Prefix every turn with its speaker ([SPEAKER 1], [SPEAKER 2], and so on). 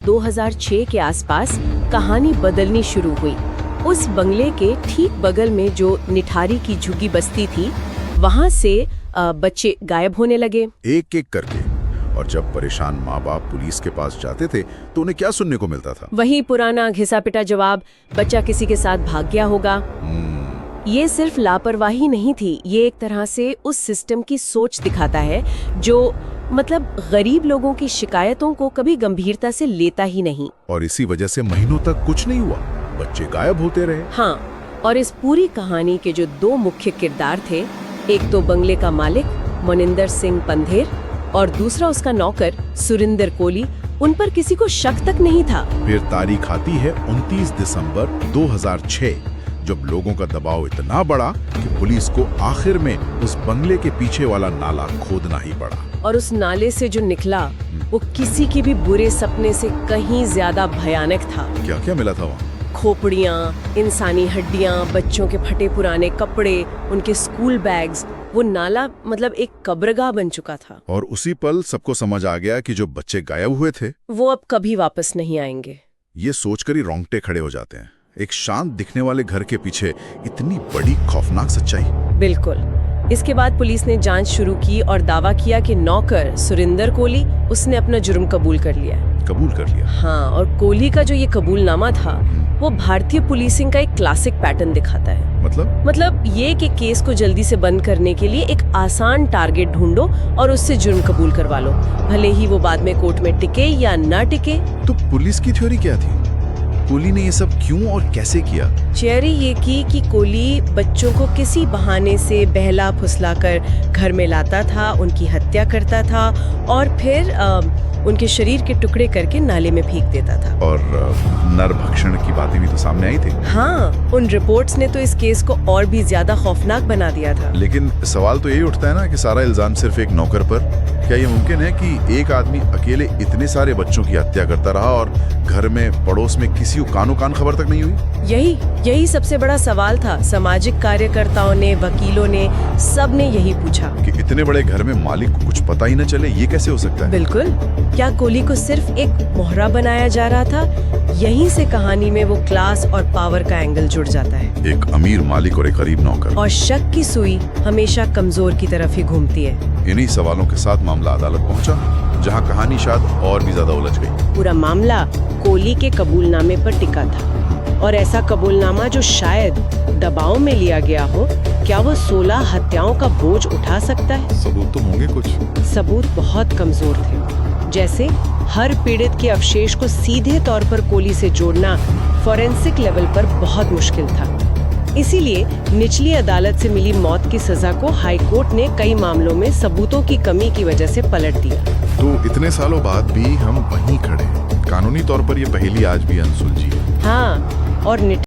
[SPEAKER 1] 2006 के आसपास कहानी बदलनी शुरू हुई। उस बंगले के ठीक बगल में जो निठारी की झुग्गी बस्ती थी, वहाँ से बच्चे गायब होने लगे
[SPEAKER 2] एक एक करके। और जब परेशान माँ बाप पुलिस के पास जाते थे तो उन्हें क्या सुनने को मिलता था?
[SPEAKER 1] वही पुराना घिसा पिटा जवाब, बच्चा किसी के साथ भाग गया होगा। ये सिर्फ लापरवाही नहीं थी, ये एक तरह से उस सिस्टम की सोच दिखाता है जो मतलब गरीब लोगों की शिकायतों को कभी गंभीरता से लेता ही नहीं।
[SPEAKER 2] और इसी वजह से महीनों तक कुछ नहीं हुआ, बच्चे गायब होते रहे।
[SPEAKER 1] हाँ, और इस पूरी कहानी के जो दो मुख्य किरदार थे, एक तो बंगले का मालिक मोनिंदर सिंह पंधेर और दूसरा उसका नौकर सुरिंदर कोली, उन पर किसी को शक तक नहीं था।
[SPEAKER 2] फिर तारीख आती है 29 दिसंबर 2006, जब लोगों का दबाव इतना बढ़ा कि पुलिस को आखिर में उस बंगले के पीछे वाला नाला खोदना ही पड़ा।
[SPEAKER 1] और उस नाले से जो निकला वो किसी के भी बुरे सपने से कहीं ज्यादा भयानक था।
[SPEAKER 2] क्या क्या मिला था वहाँ?
[SPEAKER 1] खोपड़ियाँ, इंसानी हड्डियाँ, बच्चों के फटे पुराने कपड़े, उनके स्कूल बैग्स। वो नाला मतलब एक कब्रगाह बन चुका था।
[SPEAKER 2] और उसी पल सबको समझ आ गया कि जो बच्चे गायब हुए थे
[SPEAKER 1] वो अब कभी वापस नहीं आएंगे।
[SPEAKER 2] ये सोचकर ही रोंगटे खड़े हो जाते हैं। एक शांत दिखने वाले घर के पीछे इतनी बड़ी खौफनाक सच्चाई।
[SPEAKER 1] बिल्कुल। इसके बाद पुलिस ने जांच शुरू की और दावा किया कि नौकर सुरिंदर कोली, उसने अपना जुर्म कबूल कर लिया।
[SPEAKER 2] कबूल कर लिया?
[SPEAKER 1] हाँ, और कोली का जो ये कबूलनामा था वो भारतीय पुलिसिंग का एक क्लासिक पैटर्न दिखाता है। मतलब ये कि केस को जल्दी से बंद करने के लिए एक आसान टारगेट ढूंढो और उससे जुर्म कबूल करवा लो, भले ही वो बाद में कोर्ट में टिके या ना टिके।
[SPEAKER 2] तो पुलिस की थ्योरी क्या थी? कोली ने ये सब क्यों और कैसे किया?
[SPEAKER 1] थियरी ये की कि कोली बच्चों को किसी बहाने से बहला फुसलाकर घर में लाता था, उनकी हत्या करता था और फिर उनके शरीर के टुकड़े करके नाले में फेंक देता था।
[SPEAKER 2] और नरभक्षण की बातें भी तो सामने आई थी।
[SPEAKER 1] हाँ, उन रिपोर्ट्स ने तो इस केस को और भी ज्यादा खौफनाक बना दिया था।
[SPEAKER 2] लेकिन सवाल तो यही उठता है ना कि सारा इल्जाम सिर्फ एक नौकर पर। क्या ये मुमकिन है कि एक आदमी अकेले इतने सारे बच्चों की हत्या करता रहा और घर में पड़ोस में किसी को कानो कान खबर तक नहीं हुई?
[SPEAKER 1] यही सबसे बड़ा सवाल था। सामाजिक कार्यकर्ताओं ने, वकीलों ने, सब ने यही पूछा
[SPEAKER 2] कि इतने बड़े घर में मालिक को कुछ पता ही न चले, ये कैसे हो सकता है?
[SPEAKER 1] बिल्कुल। क्या कोली को सिर्फ एक मोहरा बनाया जा रहा था? यहीं से कहानी में वो क्लास और पावर का एंगल जुड़ जाता है।
[SPEAKER 2] एक अमीर मालिक और एक गरीब नौकर।
[SPEAKER 1] और शक की सुई हमेशा कमजोर की तरफ ही घूमती है।
[SPEAKER 2] इन्हीं सवालों के साथ मामला अदालत पहुंचा, जहां कहानी शायद और भी ज्यादा उलझ गई।
[SPEAKER 1] पूरा मामला कोली के कबूलनामे पर टिका था, और ऐसा कबूलनामा जो शायद दबाव में लिया गया हो। क्या वो 16 हत्याओं का बोझ उठा सकता है?
[SPEAKER 2] सबूत तो होंगे कुछ।
[SPEAKER 1] सबूत बहुत कमजोर थे। जैसे हर पीड़ित के अवशेष को सीधे तौर पर कोली से जोड़ना फॉरेंसिक लेवल पर बहुत मुश्किल था। इसीलिए निचली अदालत से मिली मौत की सजा को हाई कोर्ट ने कई मामलों में सबूतों की कमी की वजह से पलट दिया।
[SPEAKER 2] तो इतने सालों बाद भी हम वहीं खड़े हैं। कानूनी तौर पर ये पहेली आज भी अनसुलझी है।
[SPEAKER 1] हाँ, और